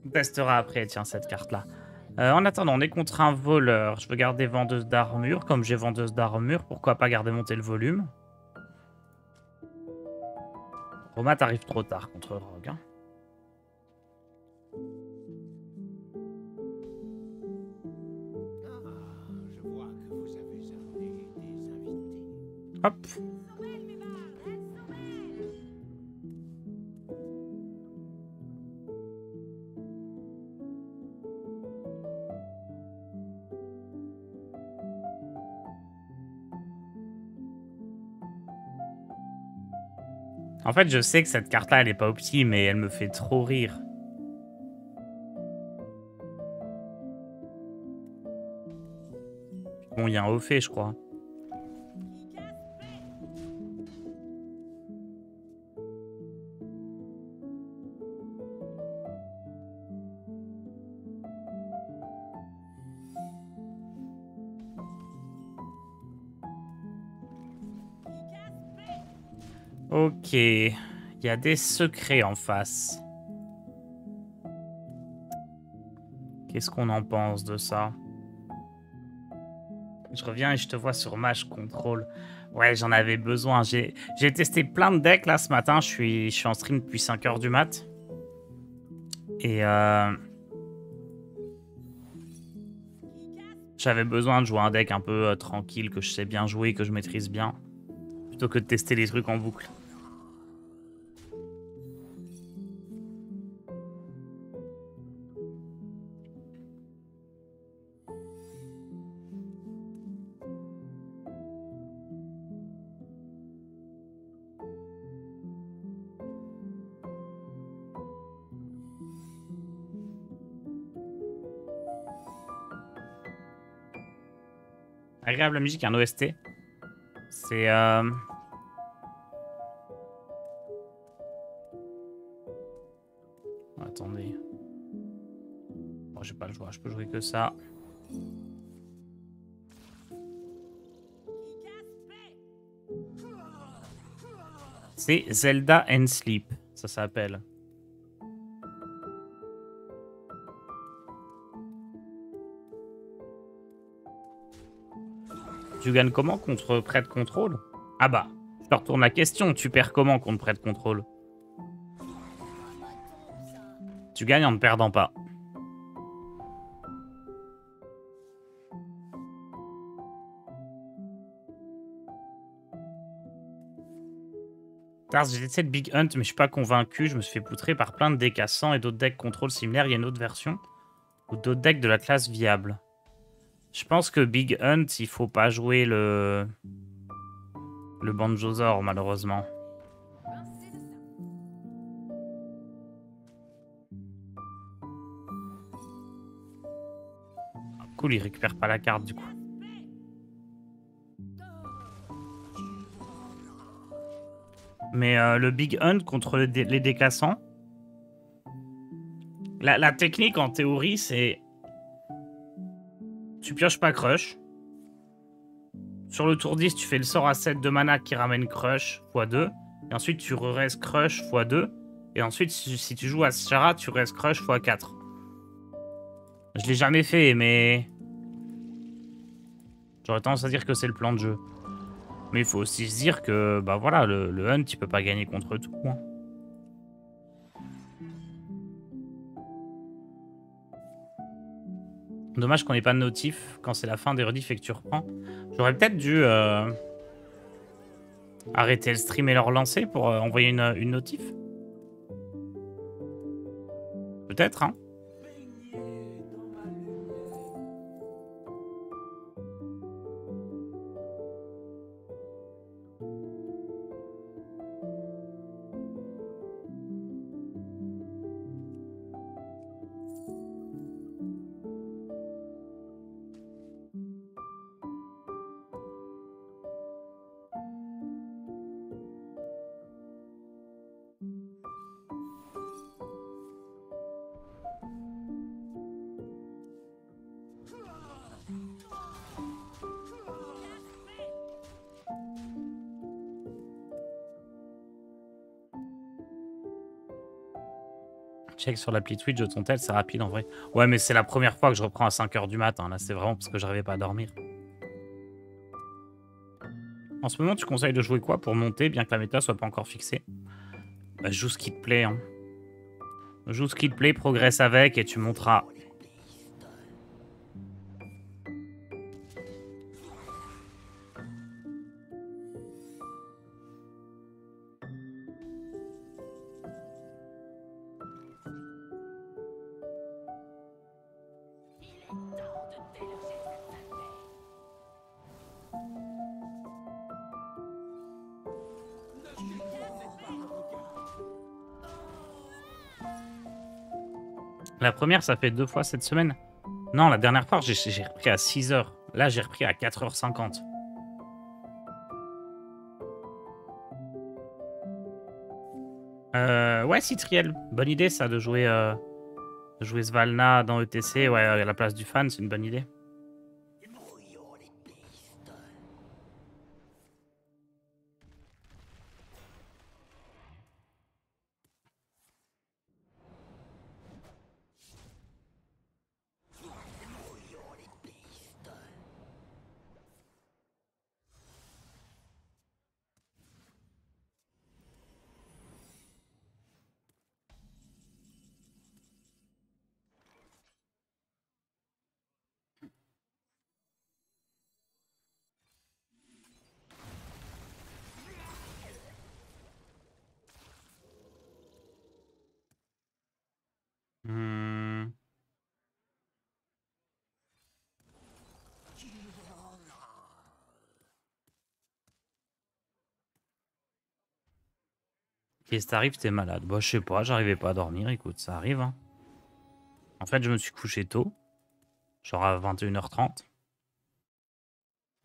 On testera après, tiens, cette carte-là. En attendant, on est contre un voleur. Je veux garder vendeuse d'armure. Comme j'ai vendeuse d'armure, pourquoi pas garder monter le volume? Roma, t'arrives trop tard contre Rogue. Hein. Je vois que vous avez amené des invités. Hop. En fait, je sais que cette carte-là, elle est pas opti, mais elle me fait trop rire. Bon, il y a un haut fait, je crois. Ok. Il y a des secrets en face. Qu'est-ce qu'on en pense de ça? Je reviens et je te vois sur Mage Control. Ouais, j'en avais besoin. J'ai testé plein de decks là ce matin. Je suis en stream depuis 5 heures du mat. Et j'avais besoin de jouer un deck un peu tranquille, que je sais bien jouer, que je maîtrise bien. Plutôt que de tester les trucs en boucle. Agréable musique, un OST. C'est... Attendez. Bon, j'ai pas le choix, je peux jouer que ça. C'est Zelda and Sleep, ça s'appelle. Tu gagnes comment contre prêt de contrôle? Ah bah, je te retourne la question. Tu perds comment contre prêt de contrôle? Tu gagnes en ne perdant pas. Tars, j'ai essayé le Big Hunt, mais je suis pas convaincu. Je me suis fait poutrer par plein de decks à 100 et d'autres decks contrôle similaires. Il y a une autre version. Ou d'autres decks de la classe viable. Je pense que Big Hunt, il faut pas jouer le Banjozor, malheureusement. Cool, il récupère pas la carte, du coup. Mais le Big Hunt contre les décassants, la technique, en théorie, c'est... Tu pioches pas Crush. Sur le tour 10, tu fais le sort à 7 de mana qui ramène Crush x2. Et ensuite, tu restes Crush x2. Et ensuite, si tu joues à Shara, tu restes Crush x4. Je l'ai jamais fait, mais... J'aurais tendance à dire que c'est le plan de jeu. Mais il faut aussi se dire que, bah voilà, le Hunt, il peut pas gagner contre tout. Hein. Dommage qu'on ait pas de notif quand c'est la fin des rediff et que tu reprends. J'aurais peut-être dû arrêter le stream et le relancer pour envoyer une notif. Peut-être, hein. Check sur l'appli Twitch de ton tel, c'est rapide en vrai. Ouais, mais c'est la première fois que je reprends à 5 h du matin. Là, c'est vraiment parce que j'arrivais pas à dormir. En ce moment, tu conseilles de jouer quoi pour monter, bien que la méta soit pas encore fixée? Bah, joue ce qui te plaît. Hein. Joue ce qui te plaît, progresse avec et tu monteras. La première, ça fait 2 fois cette semaine. Non, la dernière fois, j'ai repris à 6 h. Là, j'ai repris à 4 h 50. Ouais, Citriel. Bonne idée, ça, de jouer Svalna dans ETC. Ouais, à la place du fan, c'est une bonne idée. Hmm. Qu'est-ce qui t'arrive, t'es malade? Bah, je sais pas, j'arrivais pas à dormir. Écoute, ça arrive. Hein. En fait, je me suis couché tôt, genre à 21 h 30.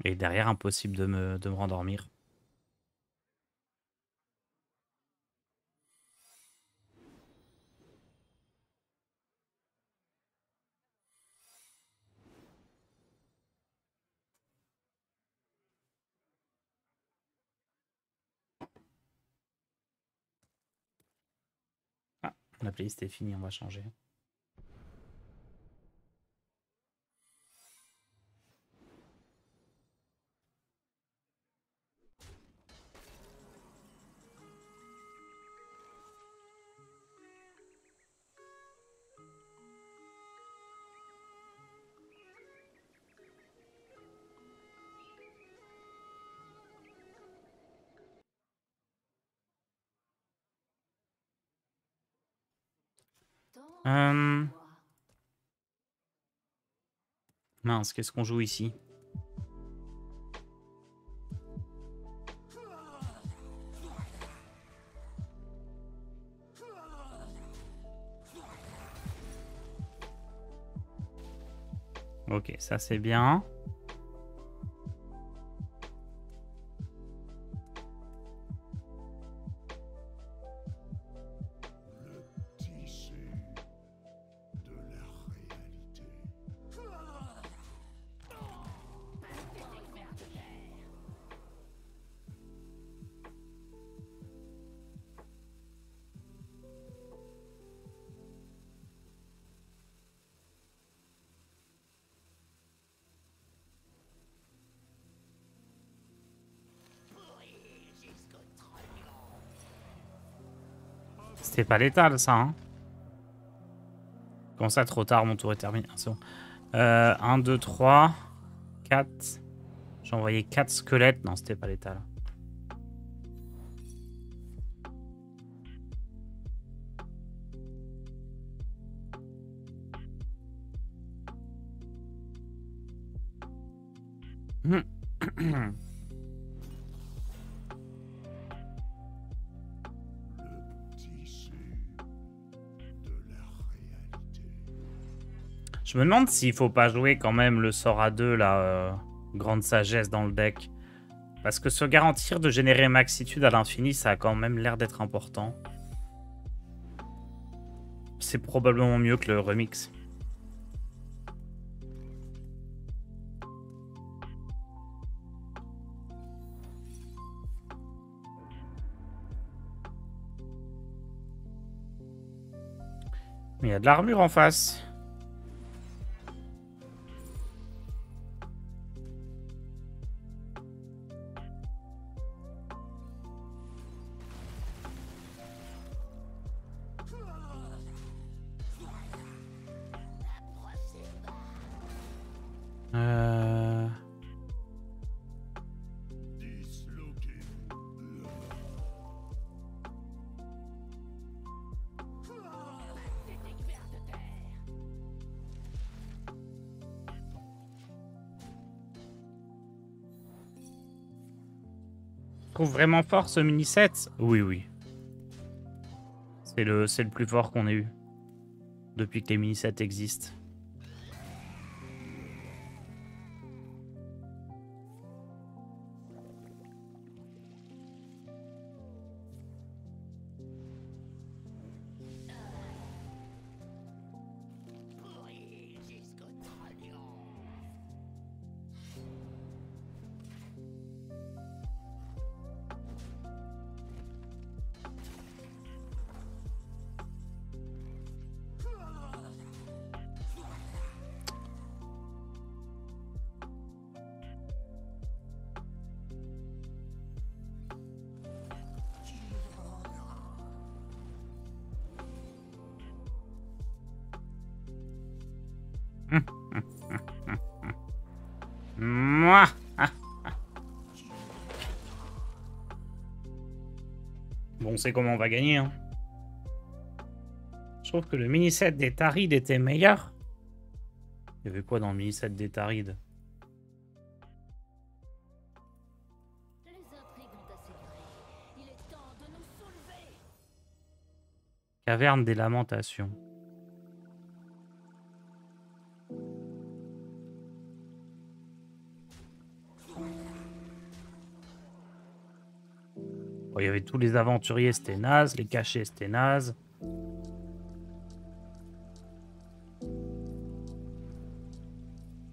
Et derrière, impossible de me rendormir. Ah, la playlist est finie, on va changer. Mince, qu'est-ce qu'on joue ici? Ok, ça c'est bien. C'était pas létal ça, hein? Comment ça, trop tard, mon tour est terminé. Ah, c'est bon. 1, 2, 3, 4. J'ai envoyé 4 squelettes. Non, c'était pas létal. Je me demande s'il faut pas jouer quand même le sort à 2, la grande sagesse dans le deck. Parce que se garantir de générer maxitude à l'infini, ça a quand même l'air d'être important. C'est probablement mieux que le remix. Il y a de l'armure en face. Je trouve vraiment fort ce mini-set. Oui, oui. C'est le plus fort qu'on ait eu. Depuis que les mini-sets existent. Mouah. Bon, on sait comment on va gagner. Hein. Je trouve que le mini-set des Tarides était meilleur. Il y avait quoi dans le mini-set des Tarides? Caverne des Lamentations. Bon, il y avait tous les aventuriers, c'était naze. Les cachets, c'était naze.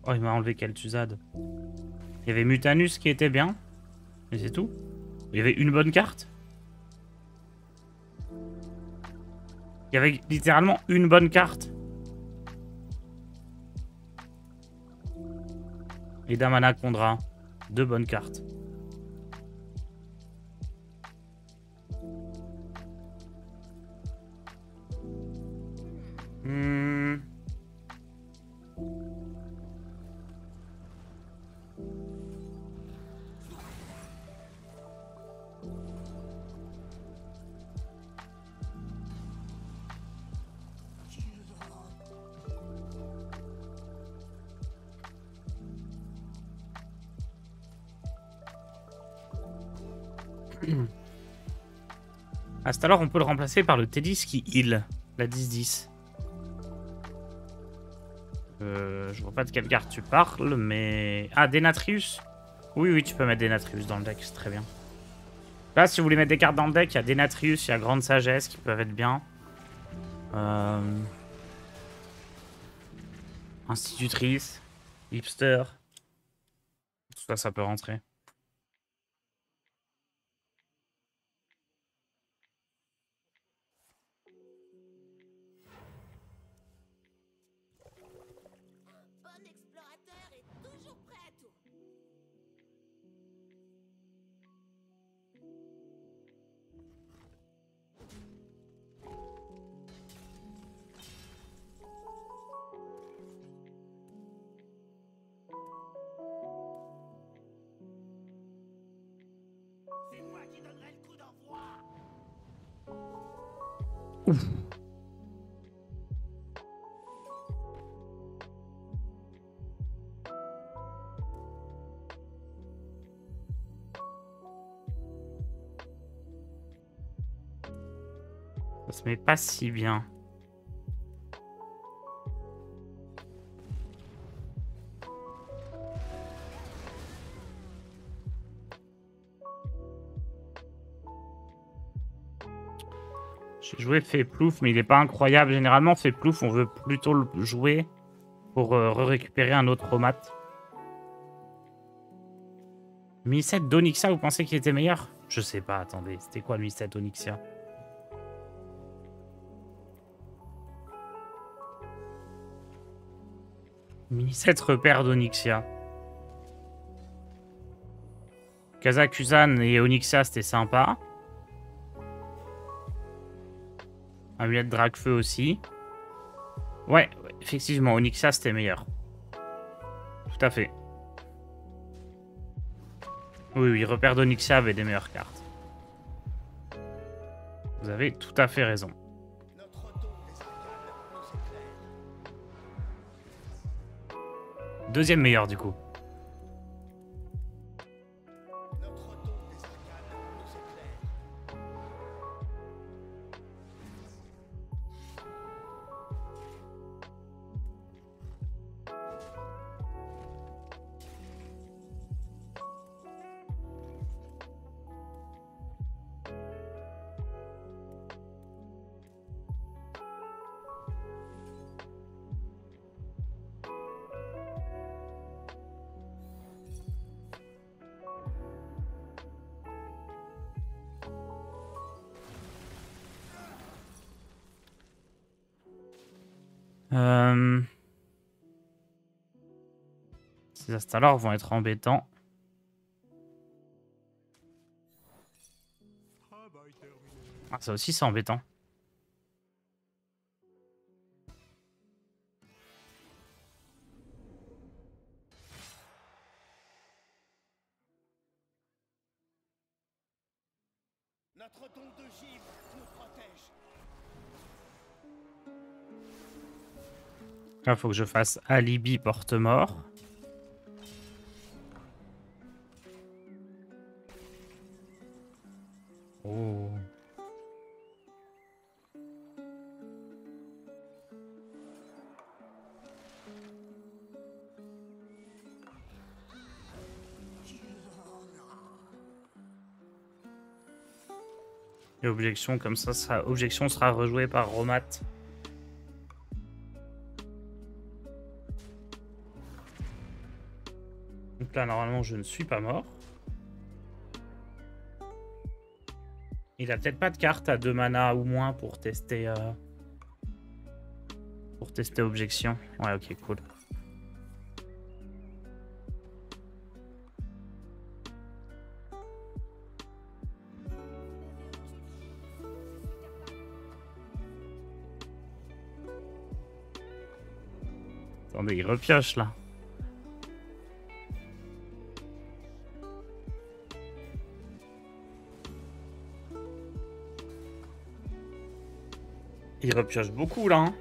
Oh, il m'a enlevé Kel'Thuzad. Il y avait Mutanus qui était bien. Mais c'est tout. Il y avait une bonne carte. Il y avait littéralement une bonne carte. Et Damana Kondra. 2 bonnes cartes. À cet alors, on peut le remplacer par le T10 qui heal, la 10-10. Je vois pas de quelle carte tu parles, mais... Ah, Denatrius? Oui, oui, tu peux mettre Denatrius dans le deck, c'est très bien. Là, si vous voulez mettre des cartes dans le deck, il y a Denatrius, il y a Grande Sagesse qui peuvent être bien. Institutrice, Hipster. Tout ça, ça peut rentrer. Ouf. Ça se met pas si bien. J'ai joué Féplouf, mais il est pas incroyable. Généralement, Féplouf, on veut plutôt le jouer pour récupérer un autre Romat. Mi-7 d'Onyxia, vous pensez qu'il était meilleur? Je sais pas, attendez. C'était quoi le Mi-7 Onyxia? Mini 7 repère d'Onyxia. Kazakusan et Onyxia, c'était sympa. Amulette Dragfeu aussi. Ouais, effectivement, Onyxia, c'était meilleur. Tout à fait. Oui, oui, repère d'Onyxia avait des meilleures cartes. Vous avez tout à fait raison. Deuxième meilleur, du coup. Ces installeurs vont être embêtants. Ah, ça aussi, c'est embêtant. Notre don de givre nous protège. Là, faut que je fasse alibi porte-mort. Oh. Et objection, comme ça, objection sera rejouée par Romat. Donc là, normalement, je ne suis pas mort. Il a peut-être pas de carte à 2 mana ou moins pour tester objection. Ouais, ok, cool. Attendez, il repioche là. Il repioche beaucoup là. Hein.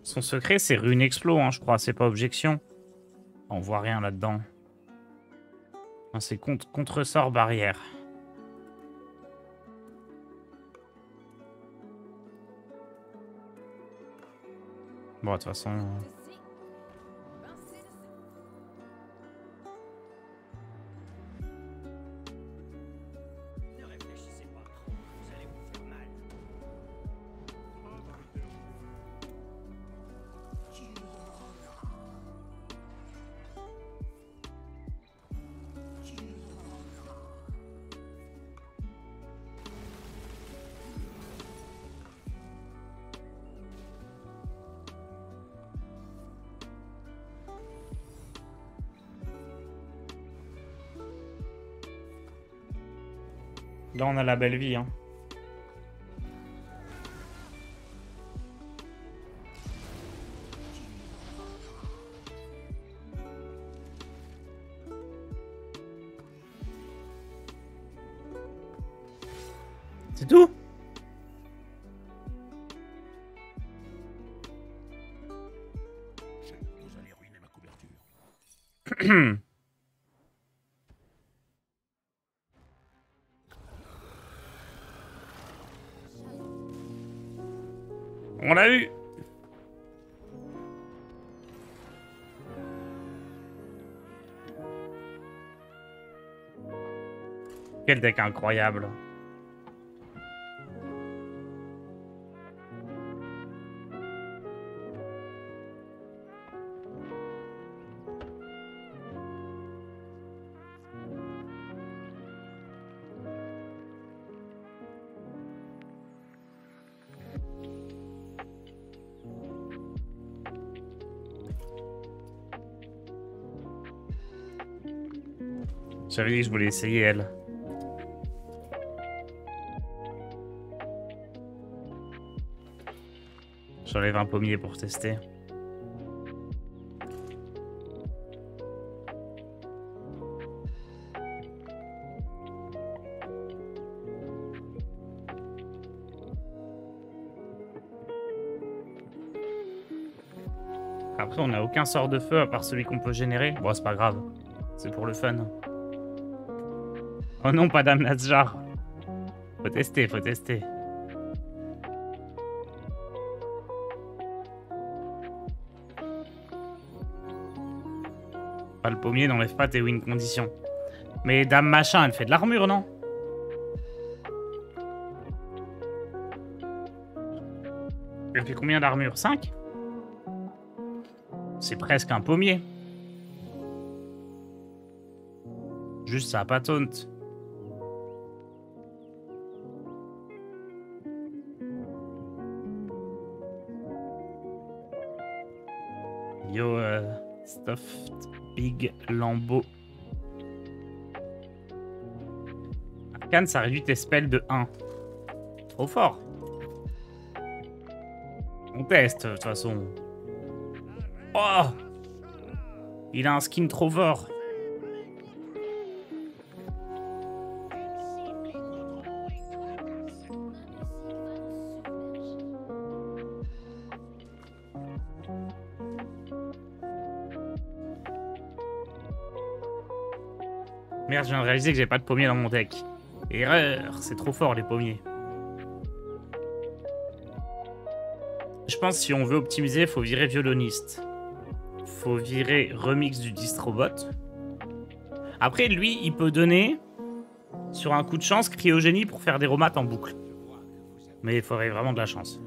Son secret, c'est rune explo, hein, je crois. C'est pas objection. On voit rien là-dedans. C'est contre-sort barrière. Bon, de toute façon... Ne réfléchissez pas trop, vous allez vous faire mal. Là, on a la belle vie, hein. C'est tout? Vous allez ruiner ma couverture. On l'a eu. Quel deck incroyable. J'avais dit que je voulais essayer elle. J'enlève un pommier pour tester. Après, on n'a aucun sort de feu à part celui qu'on peut générer. Bon, c'est pas grave. C'est pour le fun. Oh non, pas Dame Nazjar. Faut tester, faut tester. Pas le pommier n'enlève pas tes win conditions. Mais Dame Machin, elle fait de l'armure, non? Elle fait combien d'armure? 5? C'est presque un pommier. Juste ça a pas taunt. Yo, Stuffed Big Lambeau. Arcane, ça réduit tes spells de 1. Trop fort. On teste, de toute façon. Oh! Il a un skin trop fort. Merde, je viens de réaliser que j'ai pas de pommier dans mon deck. Erreur, c'est trop fort les pommiers. Je pense que si on veut optimiser, faut virer violoniste. Faut virer remix du distrobot. Après, lui, il peut donner, sur un coup de chance, cryogénie pour faire des romates en boucle. Mais il faudrait vraiment de la chance.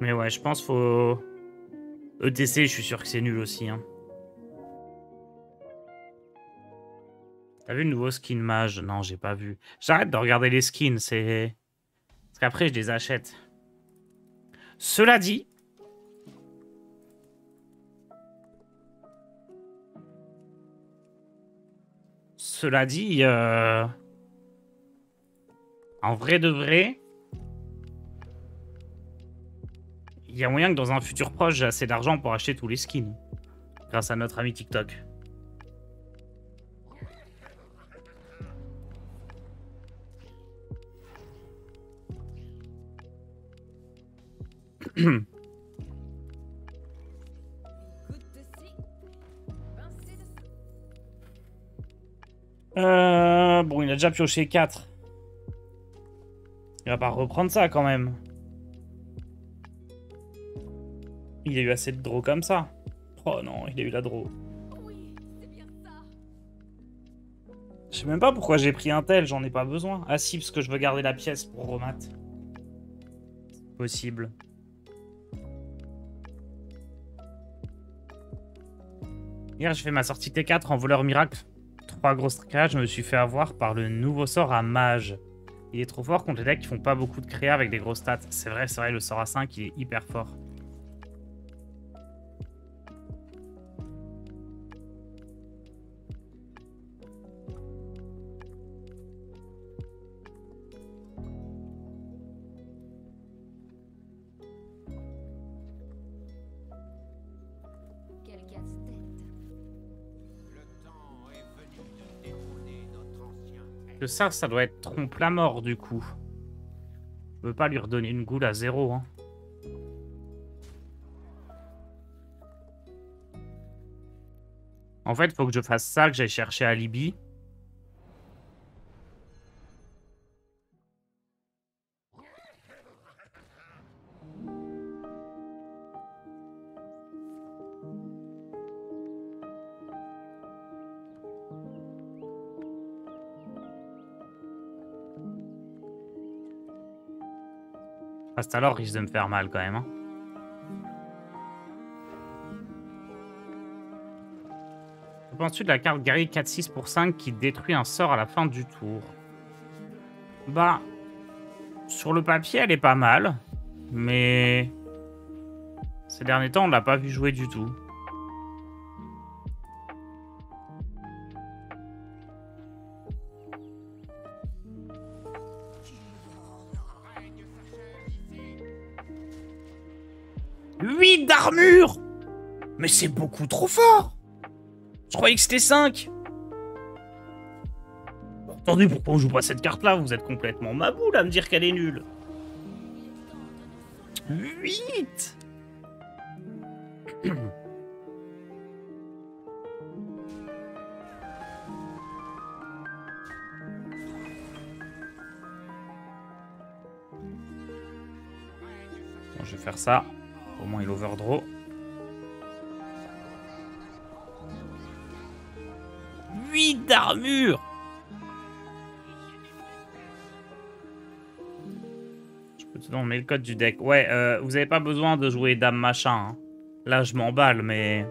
Mais ouais, je pense faut... ETC, je suis sûr que c'est nul aussi. Hein. T'as vu le nouveau skin mage? Non, j'ai pas vu. J'arrête de regarder les skins, c'est... Parce qu'après, je les achète. Cela dit... En vrai de vrai... Il y a moyen que dans un futur proche, j'ai assez d'argent pour acheter tous les skins. Grâce à notre ami TikTok. Bon, il a déjà pioché 4. Il va pas reprendre ça quand même. Il a eu assez de draw comme ça. Oh non, il a eu la draw. Je sais même pas pourquoi j'ai pris un tel, j'en ai pas besoin. Ah si, parce que je veux garder la pièce pour remat. Possible. Hier, j'ai fait ma sortie T4 en voleur miracle. 3 grosses créas, je me suis fait avoir par le nouveau sort à mage. Il est trop fort contre les decks qui font pas beaucoup de créas avec des grosses stats. C'est vrai, le sort à 5, il est hyper fort. Que ça doit être trompe la mort du coup. Je veux pas lui redonner une goule à 0. Hein. En fait, faut que je fasse ça, que j'aille chercher Alibi. Alors risque de me faire mal quand même. Hein. Que penses-tu de la carte guerrier 4-6 pour 5 qui détruit un sort à la fin du tour? Bah, sur le papier, elle est pas mal. Mais ces derniers temps, on l'a pas vu jouer du tout. 8 d'armure. Mais c'est beaucoup trop fort. Je croyais que c'était 5. Attendez, pourquoi on joue pas cette carte-là? Vous êtes complètement maboule à me dire qu'elle est nulle. 8. Bon, je vais faire ça. Au moins il overdraw. 8 d'armure. Je peux te donner le code du deck. Ouais, vous avez pas besoin de jouer dame machin. Hein. Là, je m'emballe, mais...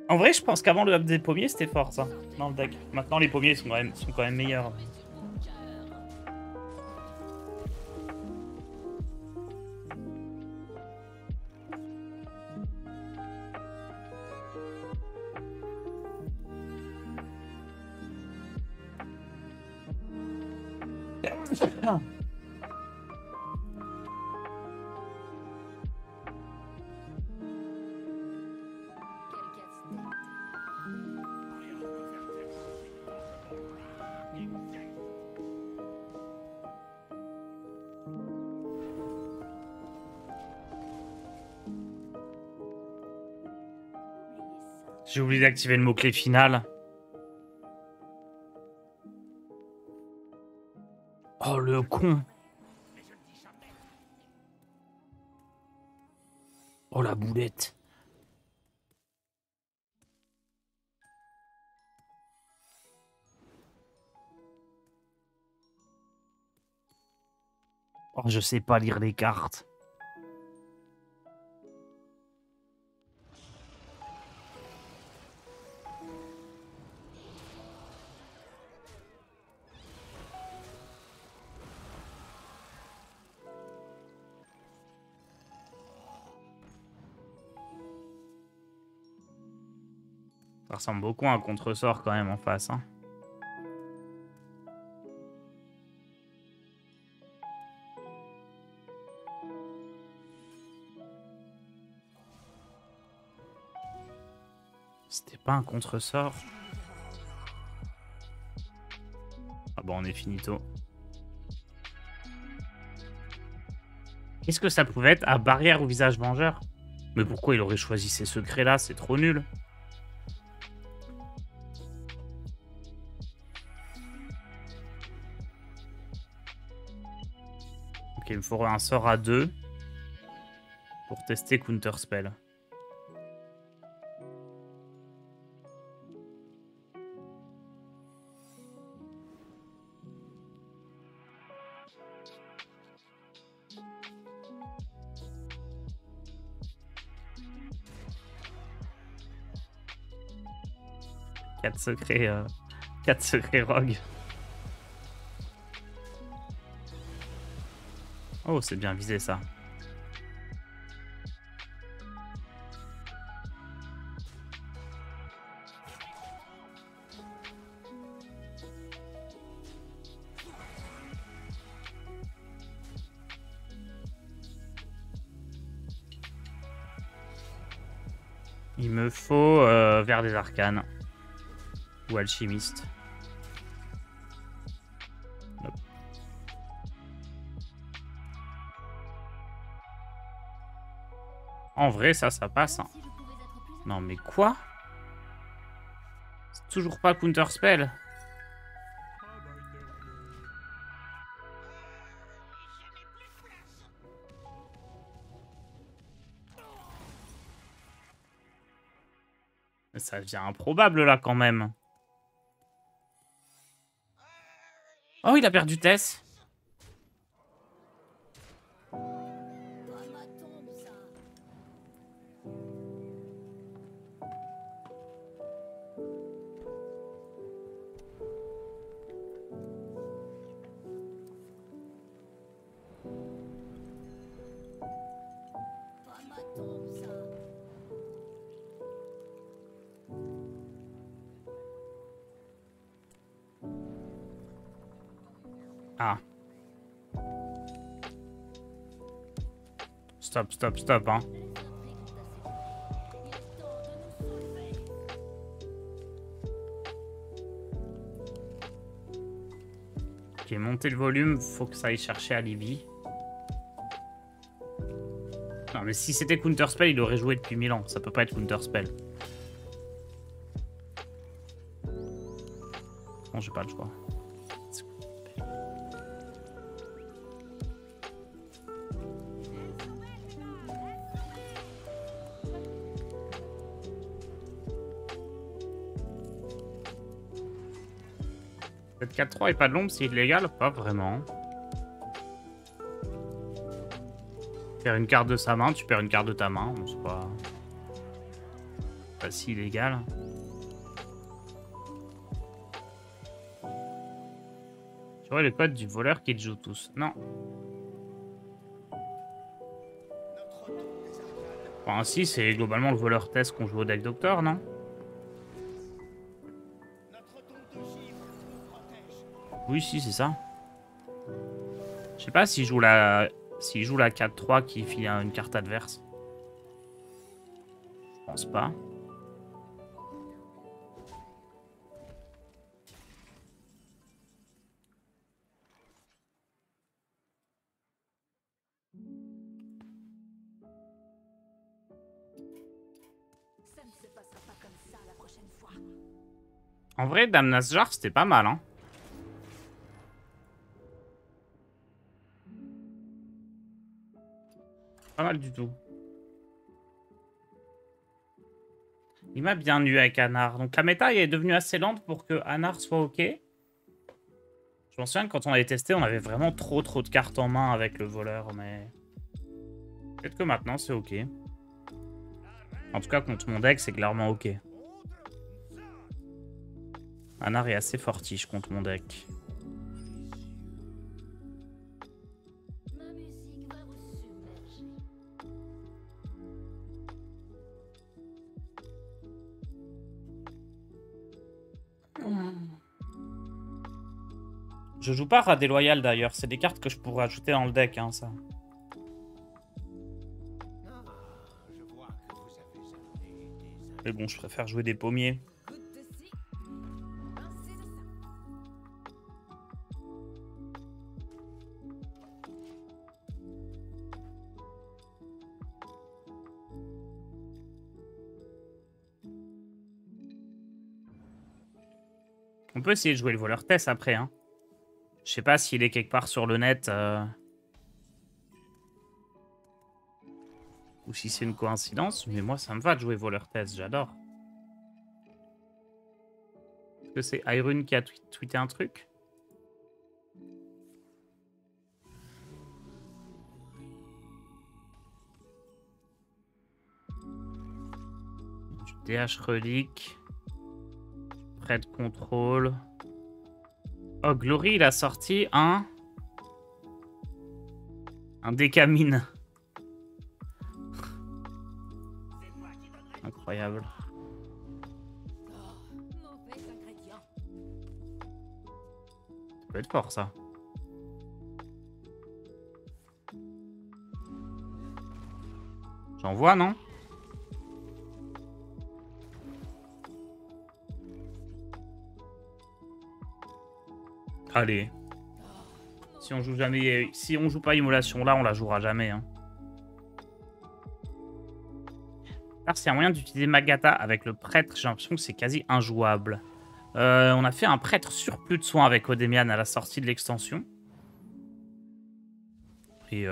En vrai, je pense qu'avant le hub des pommiers, c'était fort, ça, dans le deck. Maintenant, les pommiers sont quand même meilleurs. J'ai oublié d'activer le mot-clé final. Oh, le con. Oh, la boulette. Oh, je sais pas lire les cartes. Ça ressemble beaucoup à un contresort quand même en face. Hein. C'était pas un contresort. Ah bon, on est finito. Qu'est-ce que ça pouvait être à barrière ou visage vengeur? Mais pourquoi il aurait choisi ces secrets-là? C'est trop nul. Ok, il me faudra un sort à 2 pour tester Counter Spell. Quatre secrets, 4 secrets rogue. Oh, c'est bien visé ça. Il me faut vers des arcanes. Ou alchimiste. Hop. En vrai, ça passe. Hein. Non, mais quoi? C'est toujours pas Counter Spell. Ça devient improbable là quand même. Oh, il a perdu Tess. Ah. stop, stop, stop, hein. Ok, monter le volume, faut que ça aille chercher Alibi. Non, mais si c'était Counterspell, il aurait joué depuis 1000 ans. Ça peut pas être Counterspell. Non, j'ai pas le choix. Cette 4-3 et pas de l'ombre, c'est illégal? Pas vraiment. Tu perds une carte de sa main, tu perds une carte de ta main. Bon, c'est pas si illégal. Tu vois le code du voleur qui te joue tous. Non. Enfin, si, c'est globalement le voleur test qu'on joue au deck Docteur, non? Oui, si, c'est ça. Je sais pas s'il joue la 4-3 qui file une carte adverse. Je pense pas. Ça ne se passera pas comme ça la prochaine fois. En vrai, Dame Nasjar, c'était pas mal, hein. Pas mal du tout. Il m'a bien eu avec Anar. Donc la méta est devenue assez lente pour que Anar soit ok. Je m'en souviens que quand on avait testé, on avait vraiment trop de cartes en main avec le voleur, mais... Peut-être que maintenant c'est ok. En tout cas, contre mon deck, c'est clairement ok. Anar est assez fortiche contre mon deck. Ma musique va vous submerger. Je joue pas Rat déloyal d'ailleurs, c'est des cartes que je pourrais ajouter dans le deck, hein, ça. Je vois que vous avez amené des Mais bon, je préfère jouer des pommiers. Goutte de ci, pincée de ça. On peut essayer de jouer le voleur Tess après, hein. Je sais pas s'il est quelque part sur le net. Ou si c'est une coïncidence, mais moi ça me va de jouer voleur Tess, j'adore. Est-ce que c'est Irune qui a tweeté un truc? Du DH relique. Prêt de contrôle. Oh, Glory, il a sorti un décamine. Incroyable. Mauvais ingrédient. Ça peut être fort, ça. J'en vois, non? Allez. Si on joue jamais, si on joue pas Immolation là, on la jouera jamais. Hein. Alors, s'il y a moyen d'utiliser Magata avec le prêtre, j'ai l'impression que c'est quasi injouable. On a fait un prêtre surplus de soins avec Odemian à la sortie de l'extension. Et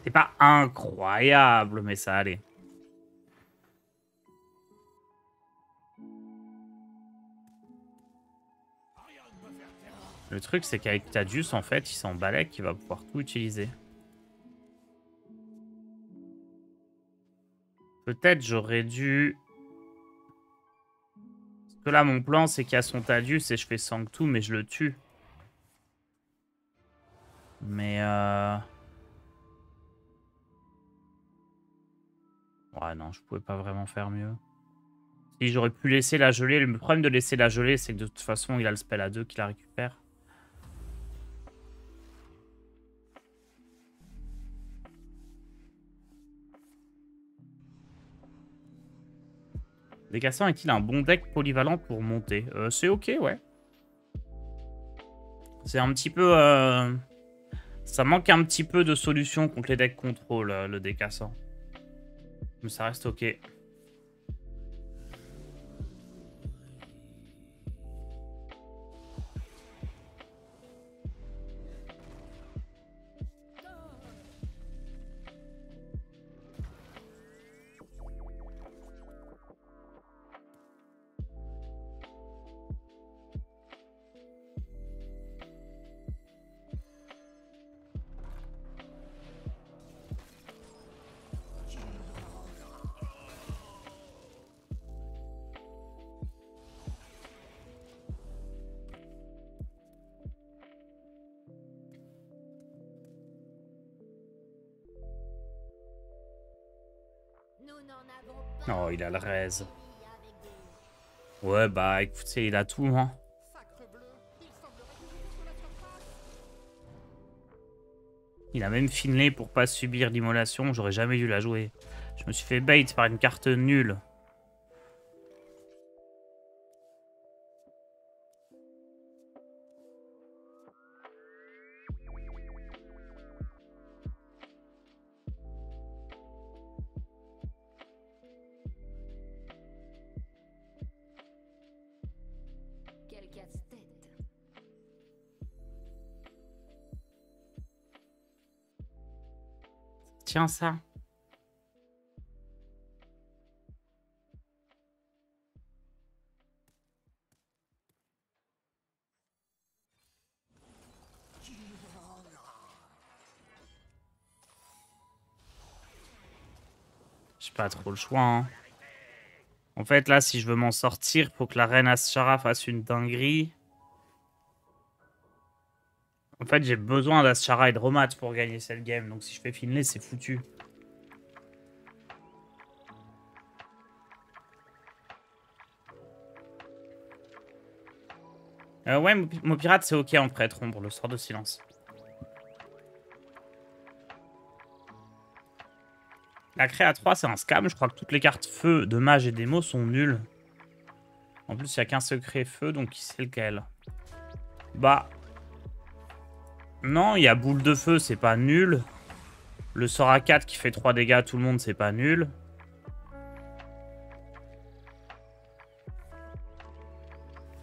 c'est pas incroyable, mais ça allait. Le truc, c'est qu'avec Tadius, en fait, il s'en balèque, qu'il va pouvoir tout utiliser. Peut-être j'aurais dû... Parce que là, mon plan, c'est qu'il y a son Tadius et je fais Sanctum, mais je le tue. Mais... Ouais, non, je pouvais pas vraiment faire mieux. Si j'aurais pu laisser la gelée... Le problème de laisser la gelée, c'est que de toute façon, il a le spell à 2 qui la récupère. Décassant est-il un bon deck polyvalent pour monter? C'est ok, ouais. C'est un petit peu... Ça manque un petit peu de solution contre les decks contrôle, le décassant. Mais ça reste ok. Nous n'en avons pas Oh, il a le raise. avec des... Ouais, bah écoutez, il a tout, hein. Il a même Finlay pour pas subir l'immolation. J'aurais jamais dû la jouer. Je me suis fait bait par une carte nulle. Quel casse-tête. Tiens ça. J'ai pas trop le choix, hein. En fait, là, si je veux m'en sortir, faut que la reine Ashara fasse une dinguerie. En fait, j'ai besoin d'Ashara et de Romat pour gagner cette game. Donc si je fais Finlay, c'est foutu. Ouais, mon pirate, c'est ok en prêtre ombre, le sort de silence. La cré à 3, c'est un scam. Je crois que toutes les cartes feu de mage et démo sont nulles. En plus, il n'y a qu'un secret feu, donc qui sait lequel. Bah. Non, il y a boule de feu, c'est pas nul. Le sort à 4 qui fait 3 dégâts à tout le monde, c'est pas nul.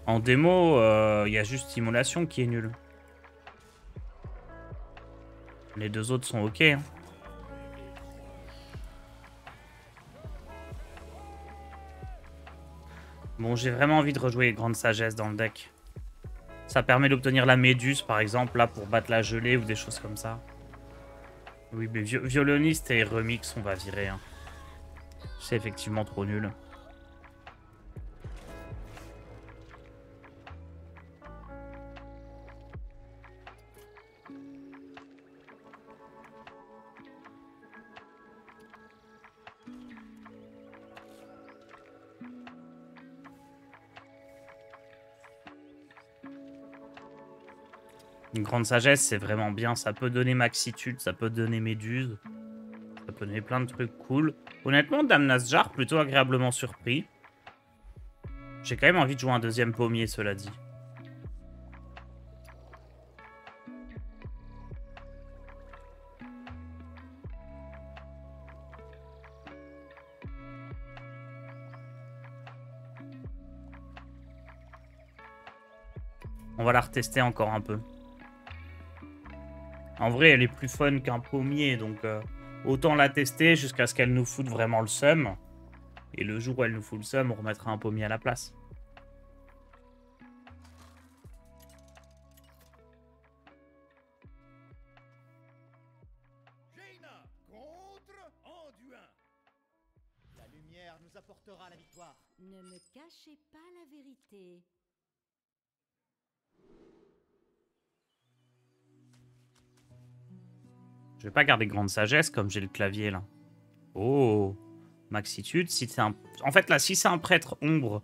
En démo, il y a juste Immolation qui est nul. Les deux autres sont ok. Hein. Bon, j'ai vraiment envie de rejouer Grande Sagesse dans le deck. Ça permet d'obtenir la Méduse, par exemple, là, pour battre la gelée ou des choses comme ça. Oui, mais violoniste et remix, on va virer. Hein. C'est effectivement trop nul. Une grande sagesse, c'est vraiment bien. Ça peut donner maxitude, ça peut donner méduse. Ça peut donner plein de trucs cool. Honnêtement, Dame Nasjar, plutôt agréablement surpris. J'ai quand même envie de jouer un deuxième pommier, cela dit. On va la retester encore un peu. En vrai, elle est plus fun qu'un pommier, donc autant la tester jusqu'à ce qu'elle nous foute vraiment le seum. Et le jour où elle nous fout le seum, on remettra un pommier à la place. Jaina contre Anduin. La lumière nous apportera la victoire. Ne me cachez pas la vérité. Je vais pas garder grande sagesse comme j'ai le clavier là. Oh, maxitude. Si c'est un... En fait là, si c'est un prêtre ombre,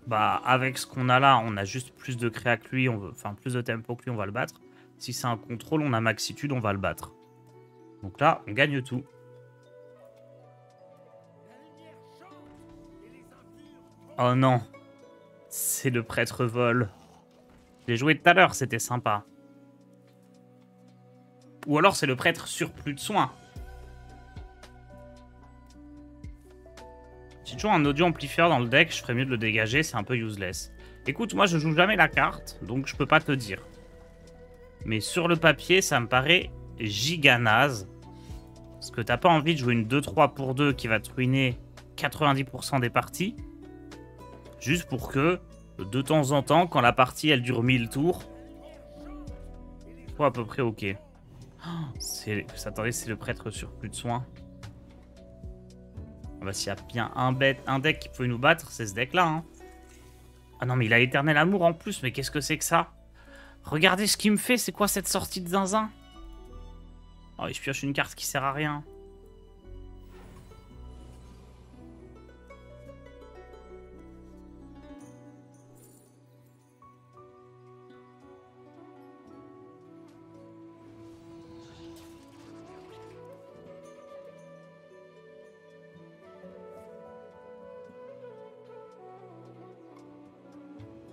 bah avec ce qu'on a là, on a juste plus de créa que lui, enfin plus de tempo que lui, on va le battre. Si c'est un contrôle, on a maxitude, on va le battre. Donc là, on gagne tout. La lumière chante et les Oh non. C'est le prêtre vol. Je l'ai joué tout à l'heure, c'était sympa. Ou alors c'est le prêtre surplus de soins. J'ai toujours un audio amplifieur dans le deck, je ferais mieux de le dégager, c'est un peu useless. Écoute, moi je joue jamais la carte, donc je peux pas te dire. Mais sur le papier, ça me paraît giga naze. Parce que t'as pas envie de jouer une 2-3 pour 2 qui va te ruiner 90% des parties. Juste pour que, de temps en temps, quand la partie elle dure 1000 tours, soit à peu près ok. Attendez, c'est le prêtre surplus de soins. Ah bah, s'il y a bien un deck qui peut nous battre, c'est ce deck-là. Hein. Ah non, mais il a éternel amour en plus, mais qu'est-ce que c'est que ça? Regardez ce qu'il me fait, c'est quoi cette sortie de zinzin? Oh, il pioche une carte qui sert à rien.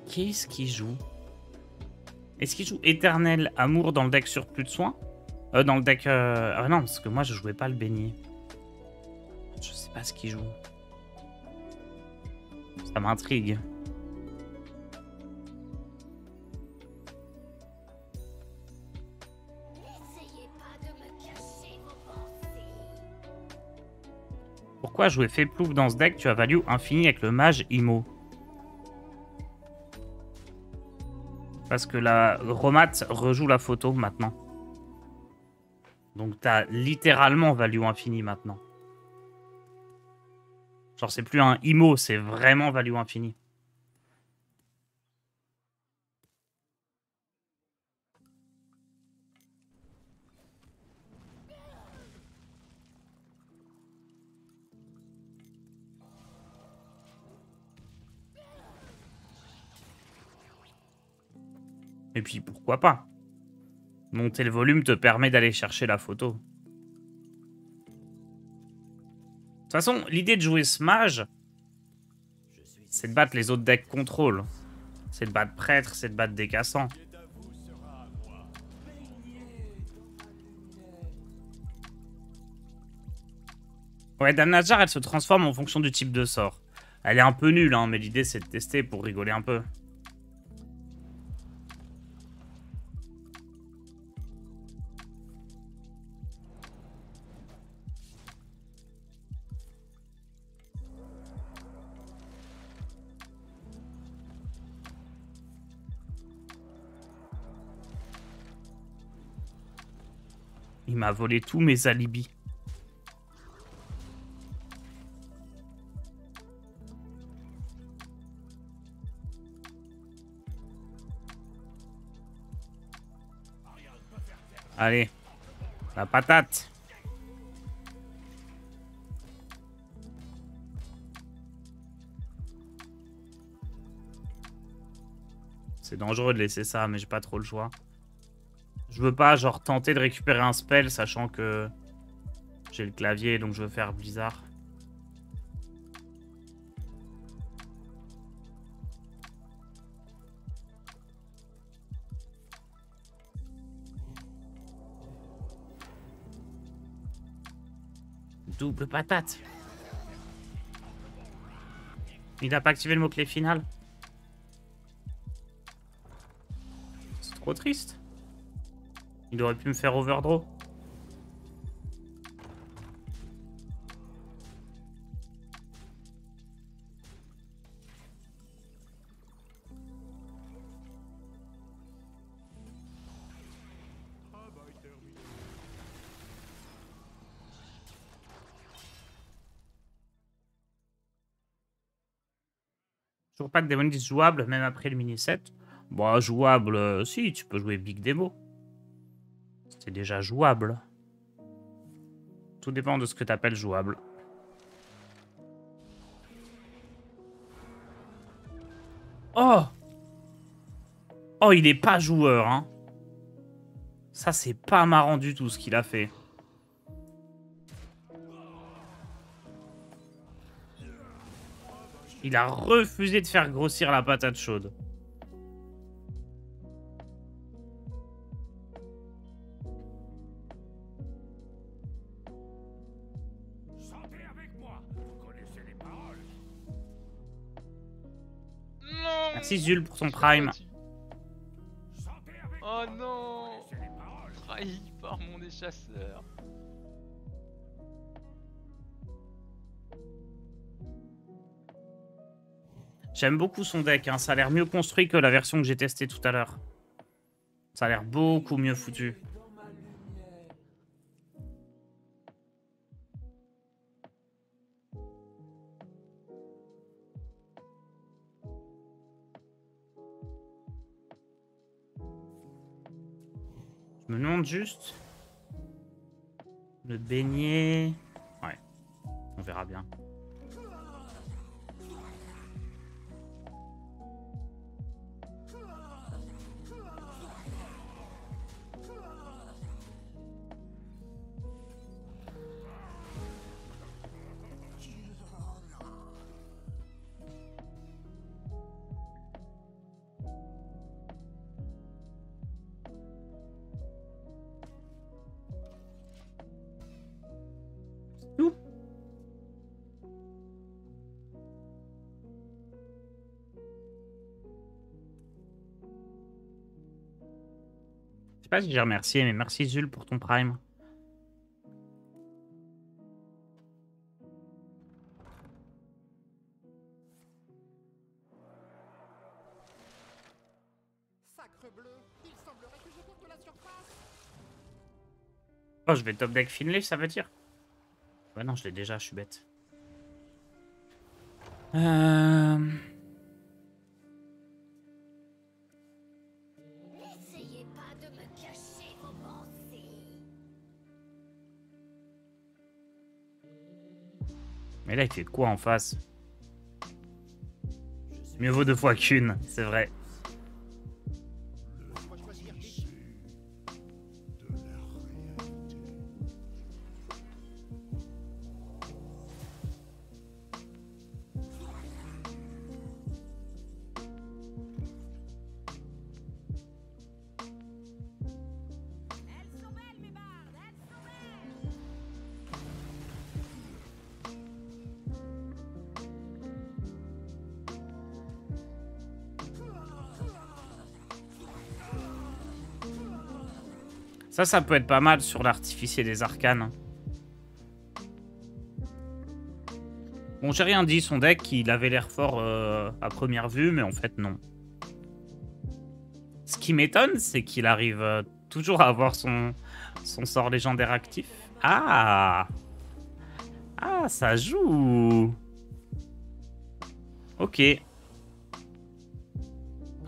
Qu'est-ce qu'il joue? Est-ce qu'il joue éternel amour dans le deck surplus de soins? Dans le deck... Ah non, parce que moi, je jouais pas le beignet. Je sais pas ce qu'il joue. Ça m'intrigue. N'essayez pas de me cacher vos pensées. Pourquoi jouer fait plouf dans ce deck? Tu as value infini avec le mage Imo. Parce que la Romat rejoue la photo maintenant. Donc t'as littéralement value infini maintenant. Genre c'est plus un Imo, c'est vraiment value infini. Et puis pourquoi pas? Monter le volume te permet d'aller chercher la photo. De toute façon, l'idée de jouer ce mage, c'est de battre les autres decks contrôle. C'est de battre prêtre, c'est de battre décassant. Ouais, Dame Nadjar, elle se transforme en fonction du type de sort. Elle est un peu nulle, hein, mais l'idée c'est de tester pour rigoler un peu. Il m'a volé tous mes alibis. Allez, la patate. C'est dangereux de laisser ça, mais j'ai pas trop le choix. Je veux pas, genre, tenter de récupérer un spell, sachant que j'ai le clavier, donc je veux faire Blizzard. Double patate. Il a pas activé le mot-clé final. C'est trop triste. Il aurait pu me faire overdraw. Toujours pas de Démonis jouable, même après le mini-set. Bon, jouable, si, tu peux jouer Big Demo. C'est déjà jouable. Tout dépend de ce que tu appelles jouable. Oh! Oh, il est pas joueur, hein. Ça, c'est pas marrant du tout, ce qu'il a fait. Il a refusé de faire grossir la patate chaude. Chantez avec moi. Vous connaissez les paroles. Non. Merci Zul pour ton Je l'ai prime. battu. Chantez avec Oh moi. non. Vous connaissez les paroles. Trahi par mon échasseur. J'aime beaucoup son deck, hein. Ça a l'air mieux construit que la version que j'ai testée tout à l'heure. Ça a l'air beaucoup mieux foutu. Je me demande juste... Le beignet... Ouais, on verra bien. Tout. Je sais pas si j'ai remercié, mais merci Zul pour ton prime. Sacre bleu, il semblerait que je monte de la surface. Oh, je vais top deck Finlay, ça veut dire? Ouais, non, je l'ai déjà, je suis bête. N'essayez pas de me cacher vos pensées. Mais là, il fait quoi en face? Mieux vaut deux fois qu'une, c'est vrai. Faut choisir vite. Ça peut être pas mal sur l'artificier des arcanes. Bon, j'ai rien dit, son deck, il avait l'air fort à première vue, mais en fait, non. Ce qui m'étonne, c'est qu'il arrive toujours à avoir son sort légendaire actif. Ah! Ah, ça joue! Ok.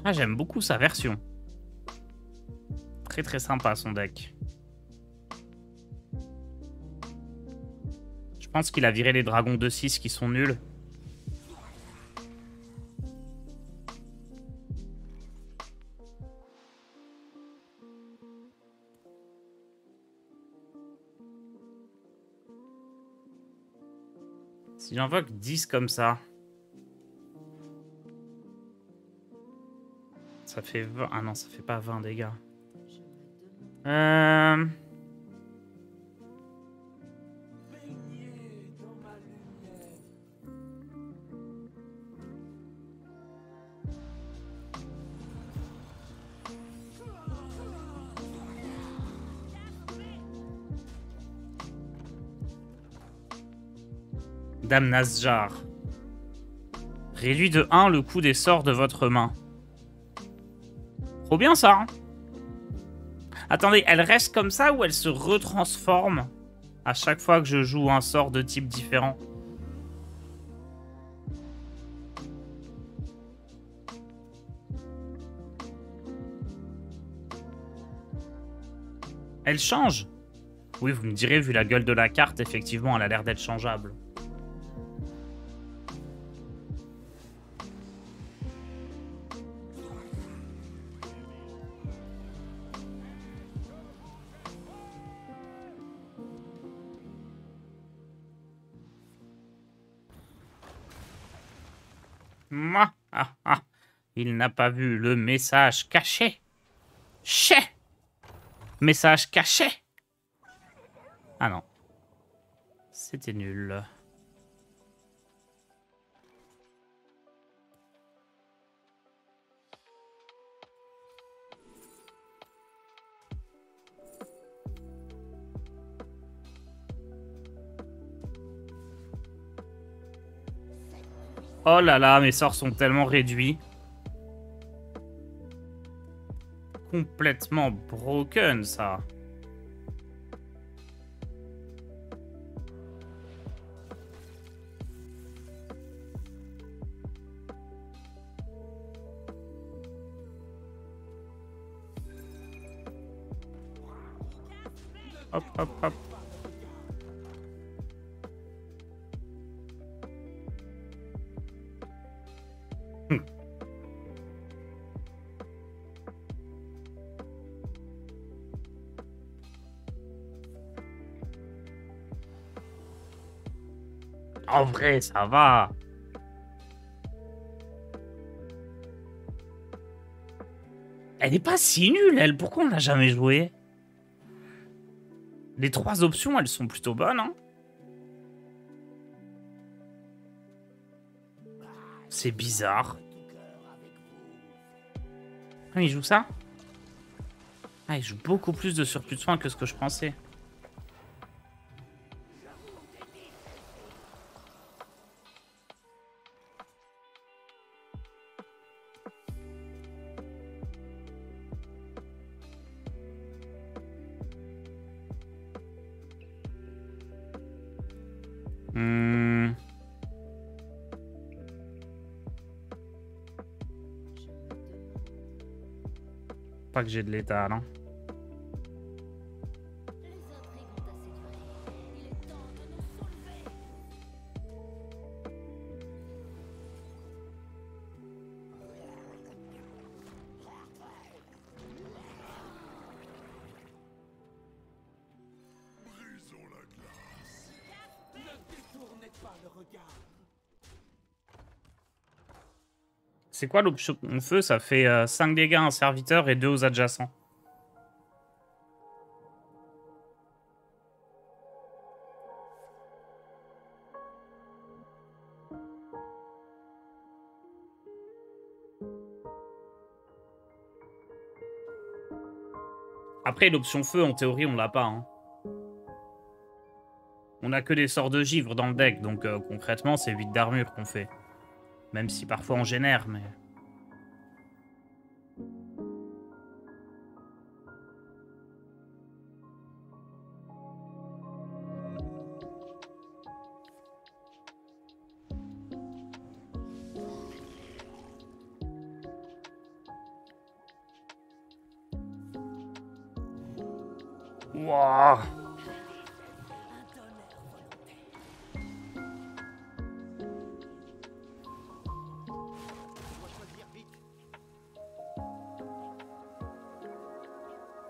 Ah, j'aime beaucoup sa version. Très très sympa son deck. Je pense qu'il a viré les dragons de 6 qui sont nuls. Si j'invoque 10 comme ça... Ça fait 20... Ah non, ça fait pas 20 dégâts. Dame Nazjar. Réduit de 1 le coût des sorts de votre main. Trop bien ça, hein. Attendez, elle reste comme ça ou elle se retransforme à chaque fois que je joue un sort de type différent? Elle change? Oui, vous me direz, vu la gueule de la carte, effectivement, elle a l'air d'être changeable. Moi, ah, ah. Il n'a pas vu le message caché. Ché. Message caché. Ah non. C'était nul. Oh là là, mes sorts sont tellement réduits. Complètement broken, ça. Hop, hop, hop. En vrai, ça va. Elle n'est pas si nulle, elle. Pourquoi on l'a jamais jouée? Les 3 options, elles sont plutôt bonnes, hein. C'est bizarre. Ah, il joue ça? Ah, il joue beaucoup plus de surplus de soins que ce que je pensais. Pas que j'ai de l'état, non? Les intrigues ont assez duré. Il est temps de nous soulever. C'est quoi l'option feu? Ça fait 5 dégâts à un serviteur et 2 aux adjacents. Après, l'option feu, en théorie, on l'a pas. Hein. On a que des sorts de givre dans le deck, donc concrètement, c'est 8 d'armure qu'on fait. Même si parfois on génère, mais... Wouah.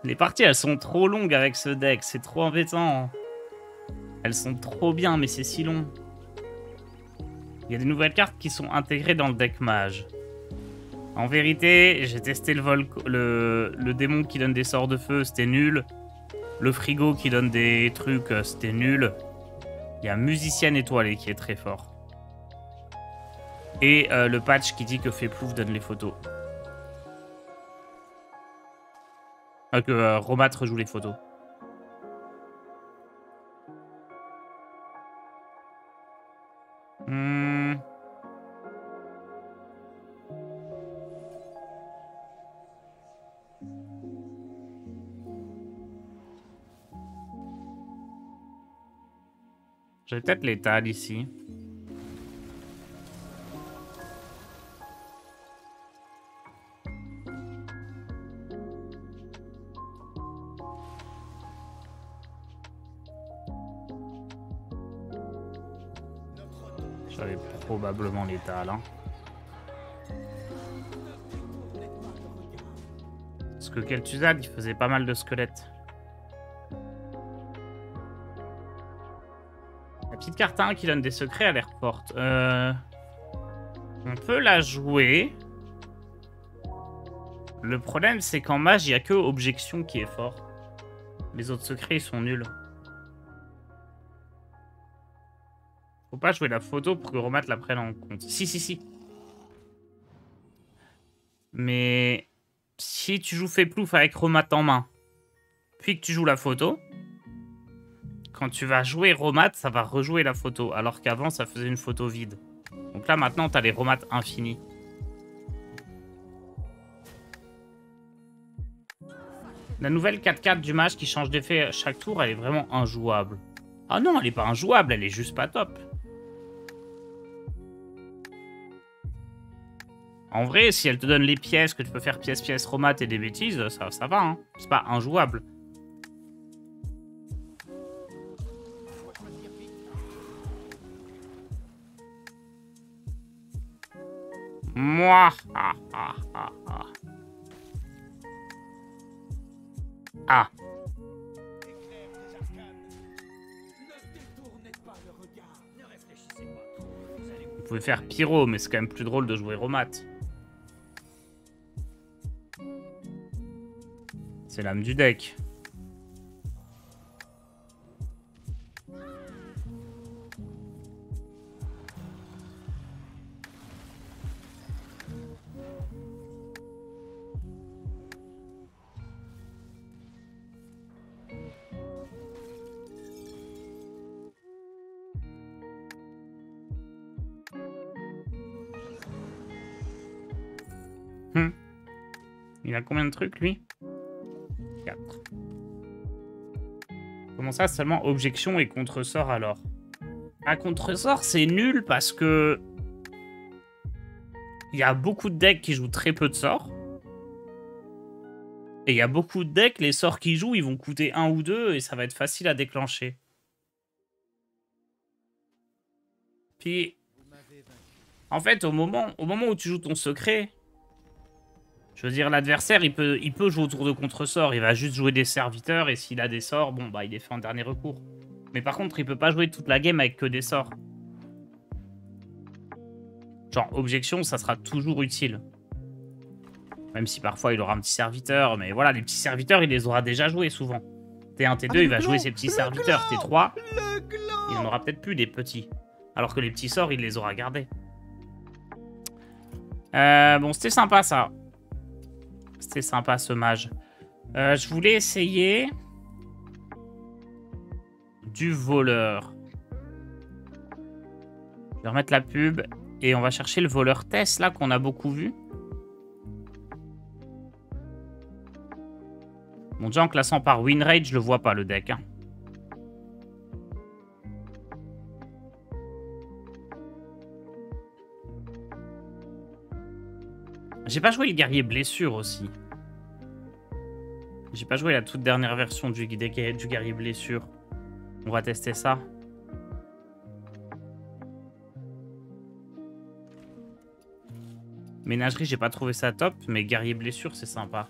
Les parties, elles sont trop longues avec ce deck. C'est trop embêtant. Elles sont trop bien, mais c'est si long. Il y a des nouvelles cartes qui sont intégrées dans le deck mage. En vérité, j'ai testé le démon qui donne des sorts de feu, c'était nul. Le frigo qui donne des trucs, c'était nul. Il y a musicienne étoilée qui est très fort. Et le patch qui dit que Féplouf donne les photos. Que Romat rejoue les photos. J'ai peut-être l'étal ici. J'avais probablement l'étal. Hein. Parce que Kel'Thuzad, il faisait pas mal de squelettes. La petite carte 1 qui donne des secrets a l'air forte. On peut la jouer. Le problème, c'est qu'en mage, il n'y a que objection qui est fort. Les autres secrets, ils sont nuls. Faut pas jouer la photo pour que Romat la prenne en compte. Si. Mais si tu joues fait plouf avec Romat en main, puis que tu joues la photo, quand tu vas jouer Romat, ça va rejouer la photo. Alors qu'avant, ça faisait une photo vide. Donc là, maintenant, t'as les Romat infinis. La nouvelle 4-4 du mage qui change d'effet chaque tour, elle est vraiment injouable. Ah non, elle est pas injouable, elle est juste pas top. En vrai, si elle te donne les pièces, que tu peux faire pièce Romat et des bêtises, ça va, hein. C'est pas injouable. Moi. Ah. Vous pouvez faire Pyro, mais c'est quand même plus drôle de jouer Romat. C'est l'âme du deck. Il a combien de trucs, lui? 4. Comment ça, seulement objection et contre-sort, alors? Un contre-sort, c'est nul parce que... il y a beaucoup de decks qui jouent très peu de sorts. Et il y a beaucoup de decks, les sorts qu'ils jouent, ils vont coûter 1 ou 2 et ça va être facile à déclencher. Puis... en fait, au moment où tu joues ton secret... je veux dire, l'adversaire, il peut jouer autour de contre-sort. Il va juste jouer des serviteurs et s'il a des sorts, bon, bah, il est fait en dernier recours. Mais par contre, il peut pas jouer toute la game avec que des sorts. Genre, objection, ça sera toujours utile. Même si parfois, il aura un petit serviteur. Mais voilà, les petits serviteurs, il les aura déjà joués souvent. T1, T2, il va jouer ses petits serviteurs. T3, il en aura peut-être plus des petits. Alors que les petits sorts, il les aura gardés. Bon, c'était sympa, ça. C'était sympa, ce mage. Je voulais essayer... du voleur. Je vais remettre la pub. Et on va chercher le voleur Tess, là, qu'on a beaucoup vu. Bon, déjà, en classant par win rate, je le vois pas, le deck. Hein. J'ai pas joué le guerrier blessure aussi. J'ai pas joué la toute dernière version du guerrier blessure. On va tester ça. Ménagerie, j'ai pas trouvé ça top, mais guerrier blessure, c'est sympa.